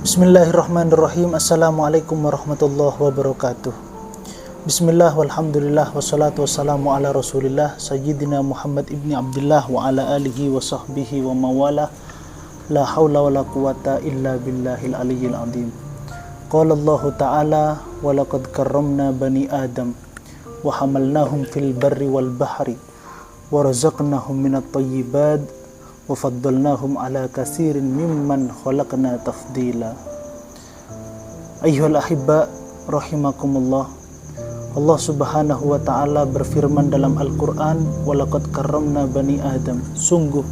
Bismillahirrahmanirrahim. Assalamualaikum warahmatullahi wabarakatuh. Bismillah walhamdulillah wassalatu wassalamu ala rasulillah Sayyidina Muhammad ibni Abdullah wa ala alihi wa sahbihi wa mawala. La hawla wa la quwata illa billahil aliyyil azim. Qala Allah ta'ala wa laqad karramna bani Adam wa hamalnahum fil barri wal bahri wa razaqnahum minat tayyibat wa faddalnahum ala katsirin mimman khalaqna tafdila. Ayyuhal ahibba rahimakumullah. Allah Subhanahu wa taala berfirman dalam Al-Qur'an, wa laqad karramna bani Adam. Sungguh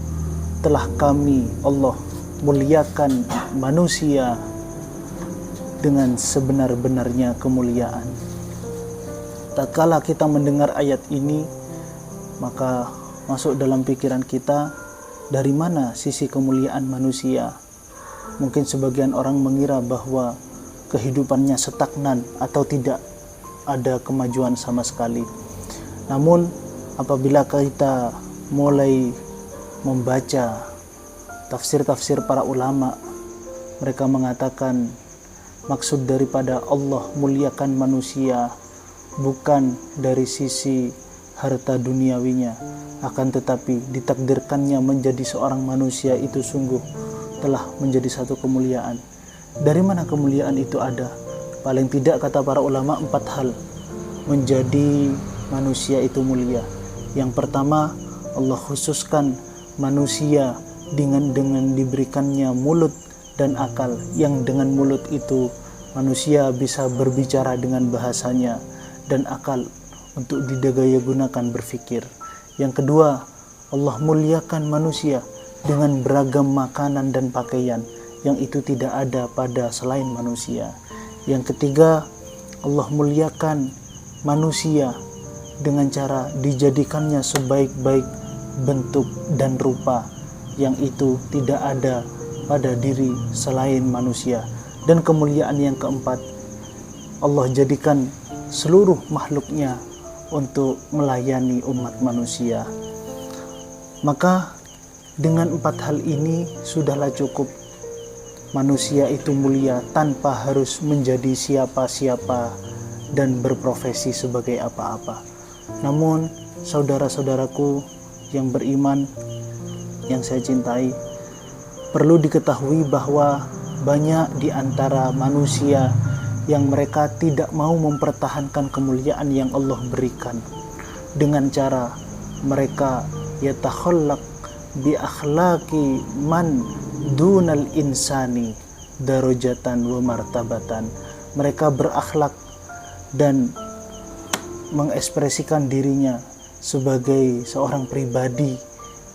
telah kami Allah muliakan manusia dengan sebenar-benarnya kemuliaan. Tatkala kita mendengar ayat ini, maka masuk dalam pikiran kita, dari mana sisi kemuliaan manusia? Mungkin sebagian orang mengira bahwa kehidupannya stagnan atau tidak ada kemajuan sama sekali. Namun apabila kita mulai membaca tafsir-tafsir para ulama, mereka mengatakan maksud daripada Allah muliakan manusia bukan dari sisi harta duniawinya, akan tetapi ditakdirkannya menjadi seorang manusia itu sungguh telah menjadi satu kemuliaan. Dari mana kemuliaan itu ada? Paling tidak kata para ulama 4 hal menjadi manusia itu mulia. Yang pertama, Allah khususkan manusia dengan diberikannya mulut dan akal, yang dengan mulut itu manusia bisa berbicara dengan bahasanya, dan akal untuk didaya gunakan berfikir. Yang kedua, Allah muliakan manusia dengan beragam makanan dan pakaian yang itu tidak ada pada selain manusia. Yang ketiga, Allah muliakan manusia dengan cara dijadikannya sebaik-baik bentuk dan rupa yang itu tidak ada pada diri selain manusia. Dan kemuliaan yang keempat, Allah jadikan seluruh makhluknya untuk melayani umat manusia. Maka dengan 4 hal ini sudahlah cukup manusia itu mulia tanpa harus menjadi siapa-siapa dan berprofesi sebagai apa-apa. Namun saudara-saudaraku yang beriman, yang saya cintai, perlu diketahui bahwa banyak di antara manusia yang mereka tidak mau mempertahankan kemuliaan yang Allah berikan dengan cara mereka yatakhallaq bi akhlaqi man dunal insani darajatan wa martabatan. Mereka berakhlak dan mengekspresikan dirinya sebagai seorang pribadi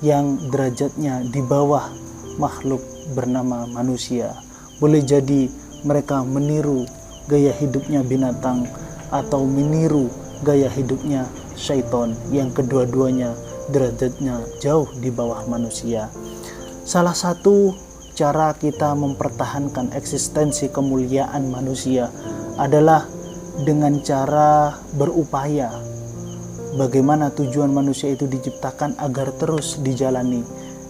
yang derajatnya di bawah makhluk bernama manusia. Boleh jadi mereka meniru gaya hidupnya binatang atau meniru gaya hidupnya syaitan, yang kedua-duanya derajatnya jauh di bawah manusia. Salah satu cara kita mempertahankan eksistensi kemuliaan manusia adalah dengan cara berupaya. Bagaimana tujuan manusia itu diciptakan agar terus dijalani?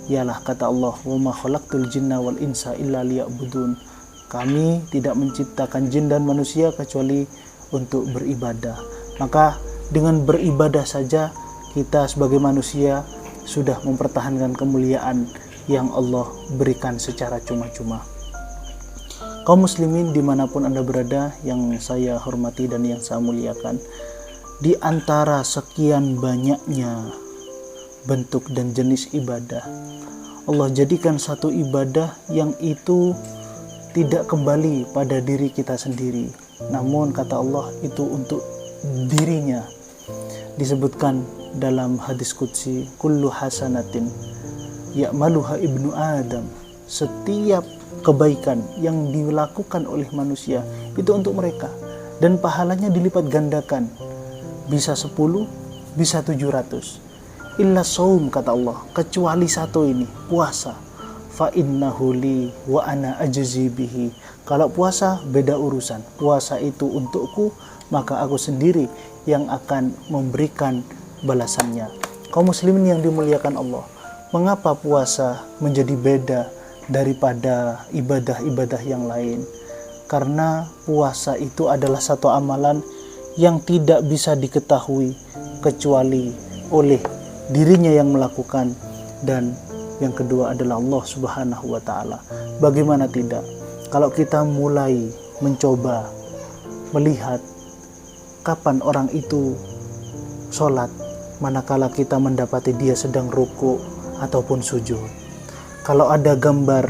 Ialah kata Allah, wa ma khalaqtul jinna wal insa illa liya'budun. Kami tidak menciptakan jin dan manusia kecuali untuk beribadah. Maka dengan beribadah saja kita sebagai manusia sudah mempertahankan kemuliaan yang Allah berikan secara cuma-cuma. Kaum muslimin dimanapun Anda berada, yang saya hormati dan yang saya muliakan, di antara sekian banyaknya bentuk dan jenis ibadah, Allah jadikan satu ibadah yang itu tidak kembali pada diri kita sendiri, namun kata Allah itu untuk dirinya. Disebutkan dalam hadis qudsi, kullu hasanatin ya'maluha ibnu Adam. Setiap kebaikan yang dilakukan oleh manusia itu untuk mereka, dan pahalanya dilipat gandakan, bisa 10, bisa 700. Illa saum, kata Allah, kecuali satu ini, puasa. Fa innahu li wa ana ajzi bihi. Kalau puasa beda urusan. Puasa itu untukku, maka aku sendiri yang akan memberikan balasannya. Kaum muslimin yang dimuliakan Allah, mengapa puasa menjadi beda daripada ibadah-ibadah yang lain. Karena puasa itu adalah satu amalan yang tidak bisa diketahui kecuali oleh dirinya yang melakukan, dan yang kedua adalah Allah Subhanahu wa Ta'ala. Bagaimana tidak, kalau kita mulai mencoba melihat kapan orang itu sholat, manakala kita mendapati dia sedang ruku ataupun sujud. Kalau ada gambar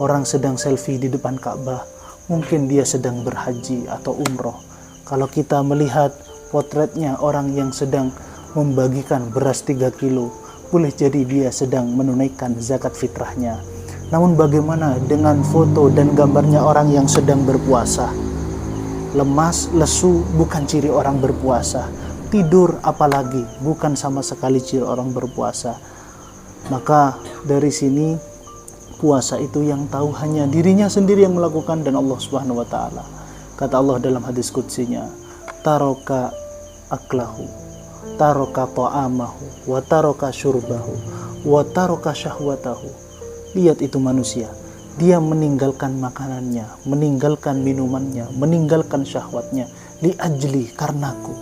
orang sedang selfie di depan Ka'bah, mungkin dia sedang berhaji atau umroh. Kalau kita melihat potretnya orang yang sedang membagikan beras 3 kilo, boleh jadi dia sedang menunaikan zakat fitrahnya. Namun bagaimana dengan foto dan gambarnya orang yang sedang berpuasa? Lemas, lesu bukan ciri orang berpuasa. Tidur apalagi bukan sama sekali ciri orang berpuasa. Maka dari sini puasa itu yang tahu hanya dirinya sendiri yang melakukan dan Allah Subhanahu wa Ta'ala. Kata Allah dalam hadis qudsinya, taroka aklahu, taroka ta'amahu, wa taroka syurbahu, wa taroka syahwatahu. Lihat itu manusia, dia meninggalkan makanannya, meninggalkan minumannya, meninggalkan syahwatnya, li ajli, karenaku.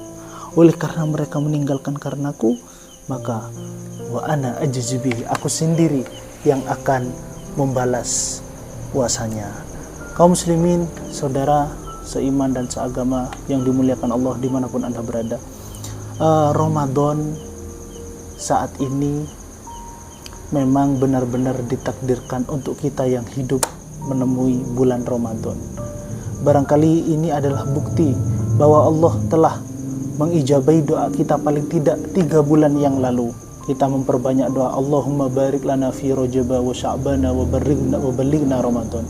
Oleh karena mereka meninggalkan karenaku, maka wa ana ajzibi, aku sendiri yang akan membalas puasanya. Kaum muslimin, saudara seiman dan seagama yang dimuliakan Allah dimanapun Anda berada, Ramadan saat ini memang benar-benar ditakdirkan untuk kita yang hidup menemui bulan Ramadan. Barangkali ini adalah bukti bahwa Allah telah mengijabahi doa kita paling tidak 3 bulan yang lalu. Kita memperbanyak doa, Allahumma barik lana fi Rajaba wa Sya'bana wa ballighna Ramadan.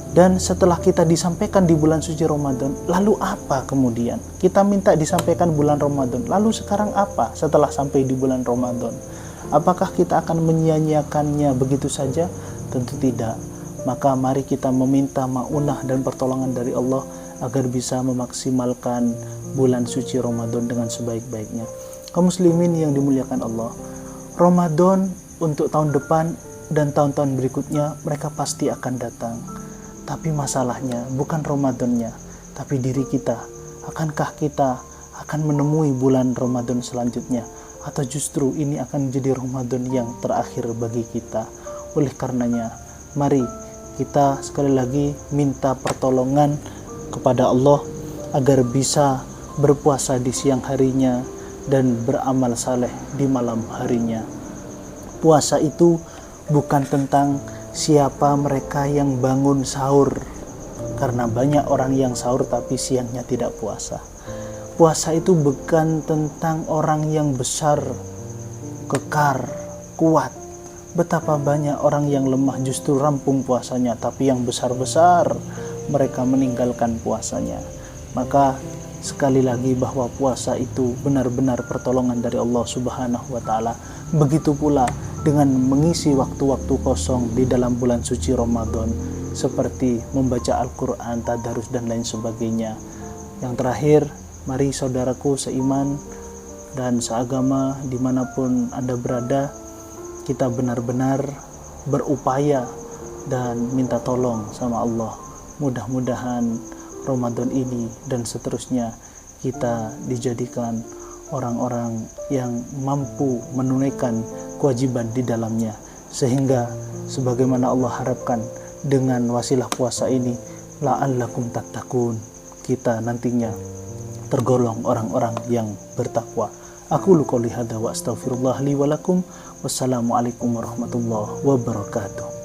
Dan setelah kita disampaikan di bulan suci Ramadan, lalu apa kemudian? Kita minta disampaikan bulan Ramadan, lalu sekarang apa setelah sampai di bulan Ramadan? Apakah kita akan menyia-nyiakannya begitu saja? Tentu tidak. Maka mari kita meminta maunah dan pertolongan dari Allah agar bisa memaksimalkan bulan suci Ramadan dengan sebaik-baiknya. Kaum muslimin yang dimuliakan Allah, Ramadan untuk tahun depan dan tahun-tahun berikutnya mereka pasti akan datang. Tapi masalahnya bukan Ramadannya, tapi diri kita. Akankah kita akan menemui bulan Ramadan selanjutnya, atau justru ini akan menjadi Ramadan yang terakhir bagi kita? Oleh karenanya, mari kita sekali lagi minta pertolongan kepada Allah agar bisa berpuasa di siang harinya dan beramal saleh di malam harinya. Puasa itu bukan tentang siapa mereka yang bangun sahur, karena banyak orang yang sahur tapi siangnya tidak puasa. Puasa itu bukan tentang orang yang besar, kekar, kuat. Betapa banyak orang yang lemah justru rampung puasanya, tapi yang besar-besar mereka meninggalkan puasanya. Maka sekali lagi bahwa puasa itu benar-benar pertolongan dari Allah Subhanahu wa Ta'ala. Begitu pula dengan mengisi waktu-waktu kosong di dalam bulan suci Ramadan, seperti membaca Al-Quran, tadarus dan lain sebagainya. Yang terakhir, mari saudaraku seiman dan seagama dimanapun Anda berada, kita benar-benar berupaya dan minta tolong sama Allah. Mudah-mudahan Ramadan ini dan seterusnya kita dijadikan orang-orang yang mampu menunaikan kewajiban di dalamnya, sehingga sebagaimana Allah harapkan dengan wasilah puasa ini, la'allakum tattaqun, kita nantinya tergolong orang-orang yang bertakwa. Aku qouli hadza wa astaghfirullah li wa lakum. Wassalamualaikum warahmatullahi wabarakatuh.